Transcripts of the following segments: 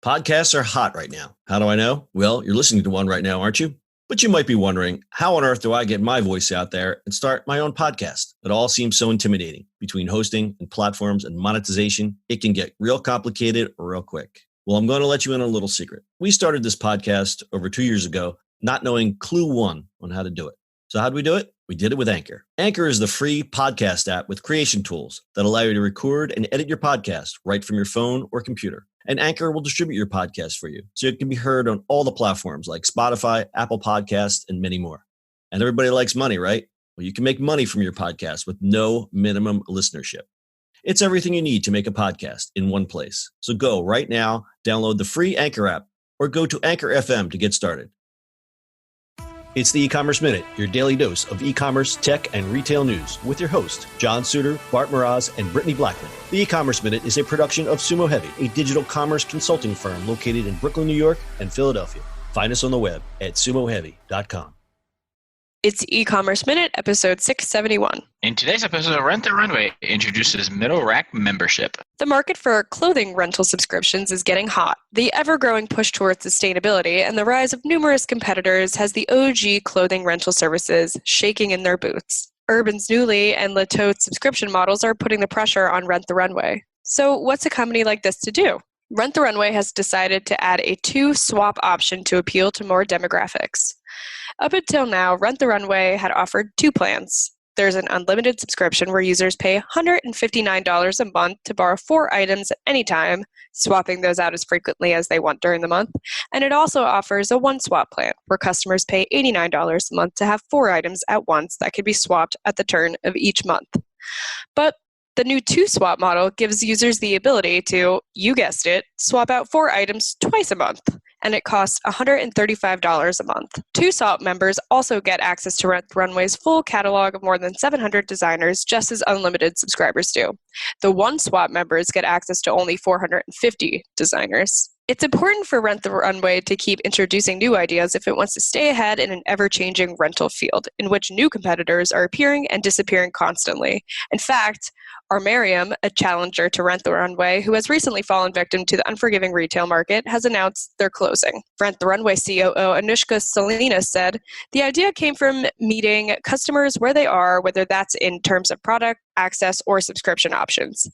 Podcasts are hot right now. How do I know? Well, you're listening to one right now, aren't you? But you might be wondering, how on earth do I get my voice out there and start my own podcast? It all seems so intimidating. Between hosting and platforms and monetization, it can get real complicated real quick. Well, I'm going to let you in on a little secret. We started this podcast over 2 years ago, not knowing clue one on how to do it. So how did we do it? We did it with Anchor. Anchor is the free podcast app with creation tools that allow you to record and edit your podcast right from your phone or computer. And Anchor will distribute your podcast for you, so it can be heard on all the platforms like Spotify, Apple Podcasts, and many more. And everybody likes money, right? Well, you can make money from your podcast with no minimum listenership. It's everything you need to make a podcast in one place. So go right now, download the free Anchor app, or go to Anchor FM to get started. It's the eCommerce Minute, your daily dose of e-commerce, tech, and retail news with your host, John Suder, Bart, Mroz, and Brittany Blackman. The eCommerce Minute is a production of SUMO Heavy, a digital commerce consulting firm located in Brooklyn, New York, and Philadelphia. Find us on the web at sumoheavy.com. It's eCommerce Minute, episode 671. In today's episode, Rent the Runway introduces middle rack membership. The market for clothing rental subscriptions is getting hot. The ever-growing push towards sustainability and the rise of numerous competitors has the OG clothing rental services shaking in their boots. Urban's Newly and Le Tote subscription models are putting the pressure on Rent the Runway. So what's a company like this to do? Rent the Runway has decided to add a 2-swap option to appeal to more demographics. Up until now, Rent the Runway had offered 2 plans. There's an unlimited subscription where users pay $159 a month to borrow 4 items at any time, swapping those out as frequently as they want during the month. And it also offers a 1-swap plan where customers pay $89 a month to have 4 items at once that can be swapped at the turn of each month. But the new 2-swap model gives users the ability to, you guessed it, swap out 4 items twice a month. And it costs $135 a month. 2-swap members also get access to Rent the Runway's full catalog of more than 700 designers, just as unlimited subscribers do. The 1-swap members get access to only 450 designers. It's important for Rent the Runway to keep introducing new ideas if it wants to stay ahead in an ever-changing rental field, in which new competitors are appearing and disappearing constantly. In fact, Armarium, a challenger to Rent the Runway, who has recently fallen victim to the unforgiving retail market, has announced they're closing. Rent the Runway COO Anushka Salinas said, "The idea came from meeting customers where they are, whether that's in terms of product, access, or subscription options.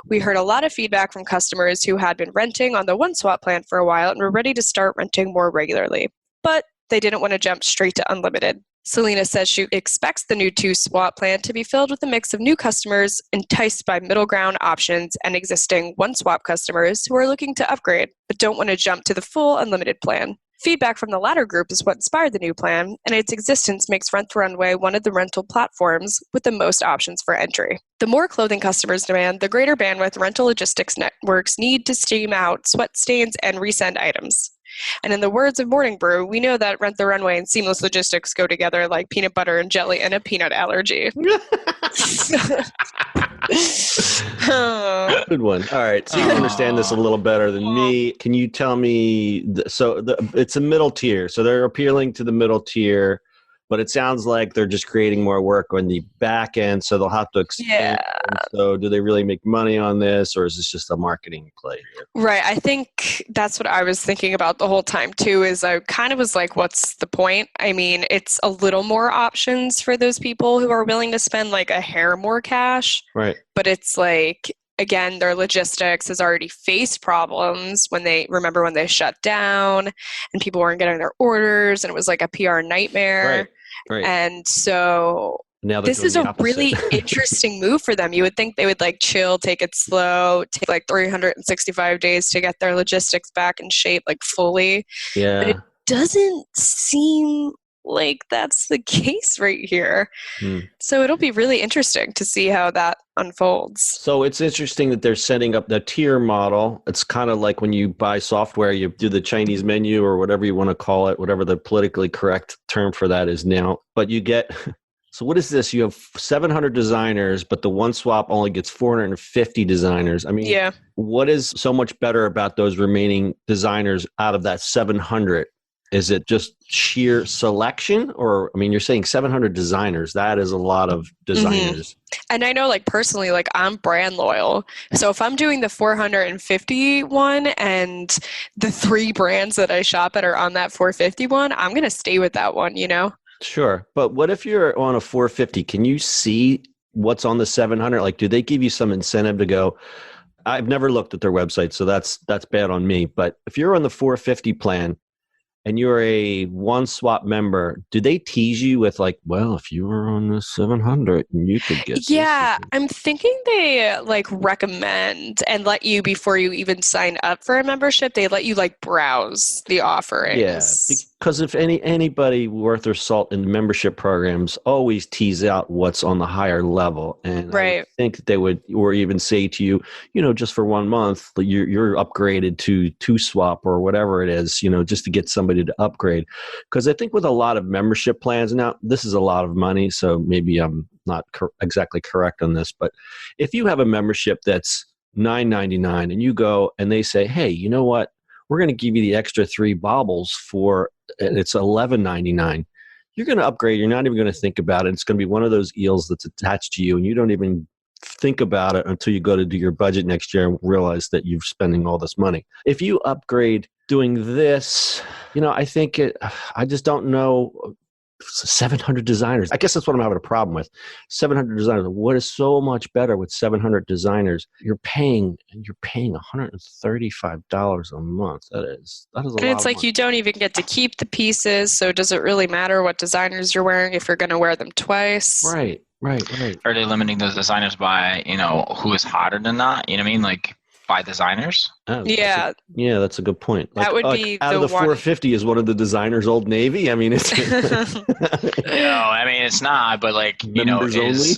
We heard a lot of feedback from customers who had been renting on the 1-swap plan for a while and were ready to start renting more regularly. But they didn't want to jump straight to unlimited." Selena says she expects the new 2-swap plan to be filled with a mix of new customers enticed by middle ground options and existing 1-swap customers who are looking to upgrade but don't want to jump to the full unlimited plan. Feedback from the latter group is what inspired the new plan, and its existence makes Rent the Runway one of the rental platforms with the most options for entry. The more clothing customers demand, the greater bandwidth rental logistics networks need to steam out sweat stains and resend items. And in the words of Morning Brew, we know that Rent the Runway and seamless logistics go together like peanut butter and jelly and a peanut allergy. Good one. All right. So you understand this a little better than me. Can you tell me, it's a middle tier. So they're appealing to the middle tier, but it sounds like they're just creating more work on the back end, so they'll have to expand. Yeah. So do they really make money on this, or is this just a marketing play here? Right. I think that's what I was thinking about the whole time, too, is I kind of was like, what's the point? I mean, it's a little more options for those people who are willing to spend like a hair more cash. Right. But it's like, again, their logistics has already faced problems when they shut down and people weren't getting their orders and it was like a PR nightmare. Right. And so now this is a really interesting move for them. You would think they would like chill, take it slow, take like 365 days to get their logistics back in shape, like fully. Yeah. But it doesn't seem like that's the case right here. So it'll be really interesting to see how that unfolds. So it's interesting that they're setting up the tier model. It's kind of like when you buy software, you do the Chinese menu or whatever you want to call it, whatever the politically correct term for that is now. But you get, so what is this? You have 700 designers, but the 1-swap only gets 450 designers. I mean, yeah. What is so much better about those remaining designers out of that 700? Is it just sheer selection? Or, I mean, you're saying 700 designers. That is a lot of designers. And I know, like, personally, like, I'm brand loyal. So if I'm doing the 450 one and the 3 brands that I shop at are on that 450 one, I'm going to stay with that one, you know? Sure. But what if you're on a 450? Can you see what's on the 700? Like, do they give you some incentive to go, I've never looked at their website, so that's bad on me. But if you're on the 450 plan and you're a one swap member, do they tease you with like, well, if you were on the 700, you could get Yeah, this? I'm thinking they like recommend and let you, before you even sign up for a membership, they let you like browse the offerings. Yeah, because if anybody worth their salt in the membership programs always tease out what's on the higher level, and I Right. would think that they would, or even say to you, just for 1 month, you're upgraded to 2Swap or whatever it is, just to get somebody to upgrade. Because I think with a lot of membership plans, now this is a lot of money, so maybe I'm not exactly correct on this, but if you have a membership that's $9.99 and you go and they say, hey, you know what? We're going to give you the extra 3 baubles for, and it's $11.99. You're going to upgrade. You're not even going to think about it. It's going to be one of those eels that's attached to you, and you don't even think about it until you go to do your budget next year and realize that you're spending all this money. If you upgrade doing this, I just don't know. 700 designers. I guess that's what I'm having a problem with. 700 designers. What is so much better with 700 designers? You're paying $135 a month. That is a lot. And it's like you don't even get to keep the pieces, so does it really matter what designers you're wearing if you're going to wear them twice? Right. Are they limiting those designers by, who is hotter than that? You know what I mean? Like by designers? Oh, Yeah. That's a good point. That would be out of the 450 is one of the designers Old Navy. I mean, it's no, I mean it's not. But like members only.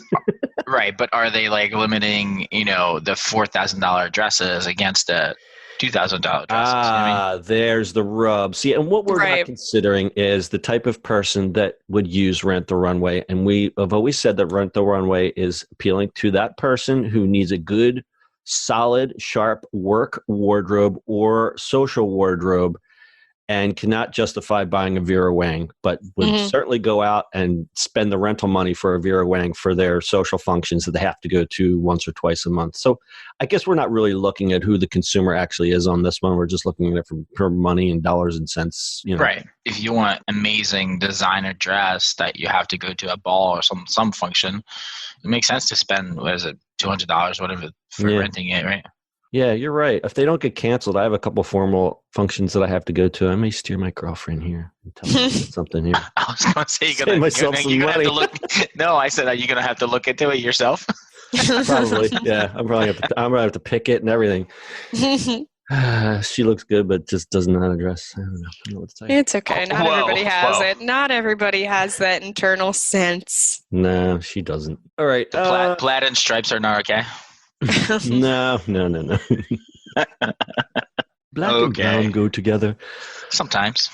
Right. But are they like limiting the $4,000 dresses against the $2,000 dresses? There's the rub. See, and what we're not considering is the type of person that would use Rent the Runway. And we have always said that Rent the Runway is appealing to that person who needs a good, solid, sharp work wardrobe or social wardrobe and cannot justify buying a Vera Wang, but would certainly go out and spend the rental money for a Vera Wang for their social functions that they have to go to once or twice a month. So I guess we're not really looking at who the consumer actually is on this one. We're just looking at it for money and dollars and cents. Right. If you want amazing designer dress that you have to go to a ball or some function, it makes sense to spend, $200, whatever, for renting it, right? Yeah, you're right. If they don't get canceled, I have a couple formal functions that I have to go to. I may steer my girlfriend here and tell her something here. I was going to say you're going to have to look. No, I said, are you going to have to look into it yourself? Probably, yeah. I'm gonna have to pick it and everything. She looks good, but just doesn't know how to dress. I don't know what to tell you. It's okay. Not everybody has it. Not everybody has that internal sense. No, she doesn't. All right. The plaid and stripes are not okay. No. Black and brown go together. Sometimes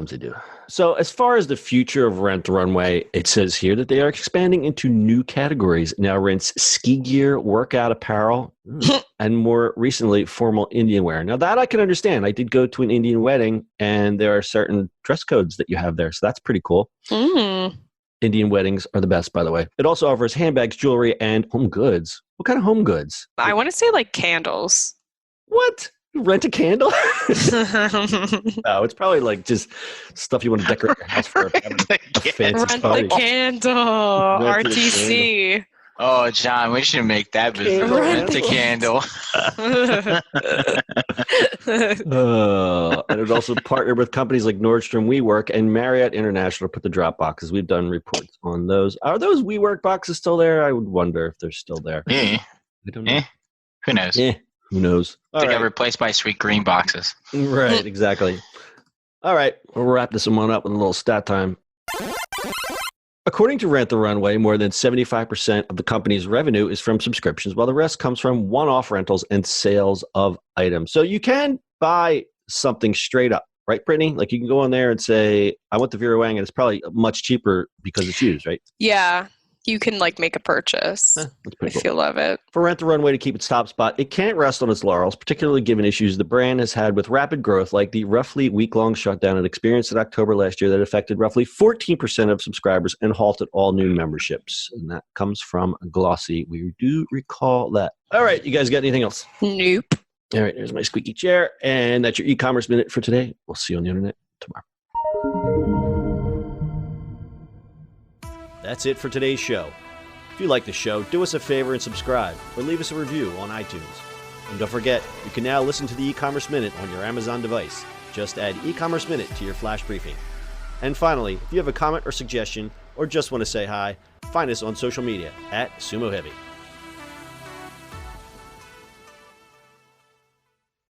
they do. So as far as the future of Rent the Runway, it says here that they are expanding into new categories. Now rents ski gear, workout apparel, and more recently, formal Indian wear. Now that I can understand. I did go to an Indian wedding, and there are certain dress codes that you have there. So that's pretty cool. Indian weddings are the best, by the way. It also offers handbags, jewelry, and home goods. What kind of home goods? I want to say like candles. What? You rent a candle? No, it's probably like just stuff you want to decorate your house for. A fancy party. The candle. RTC. Oh, John, we should make that business. Rent the candle. And it also partnered with companies like Nordstrom, WeWork, and Marriott International to put the drop boxes. We've done reports on those. Are those WeWork boxes still there? I would wonder if they're still there. I don't know. Who knows? Who knows? They got replaced by sweet green boxes. Right, exactly. All right, we'll wrap this one up with a little stat time. According to Rent the Runway, more than 75% of the company's revenue is from subscriptions, while the rest comes from one-off rentals and sales of items. So you can buy something straight up, right, Brittany? Like you can go on there and say, I want the Vera Wang, and it's probably much cheaper because it's used, right? Yeah. You can like make a purchase That's pretty if cool. you love it. For Rent the Runway to keep its top spot, it can't rest on its laurels, particularly given issues the brand has had with rapid growth, like the roughly week-long shutdown it experienced in October last year that affected roughly 14% of subscribers and halted all new memberships. And that comes from Glossy. We do recall that. All right, you guys got anything else? Nope. All right, here's my squeaky chair, and that's your e-commerce minute for today. We'll see you on the internet tomorrow. That's it for today's show. If you like the show, do us a favor and subscribe, or leave us a review on iTunes. And don't forget, you can now listen to the e-commerce minute on your Amazon device. Just add e-commerce minute to your flash briefing. And finally, if you have a comment or suggestion, or just want to say hi, find us on social media at SUMO Heavy.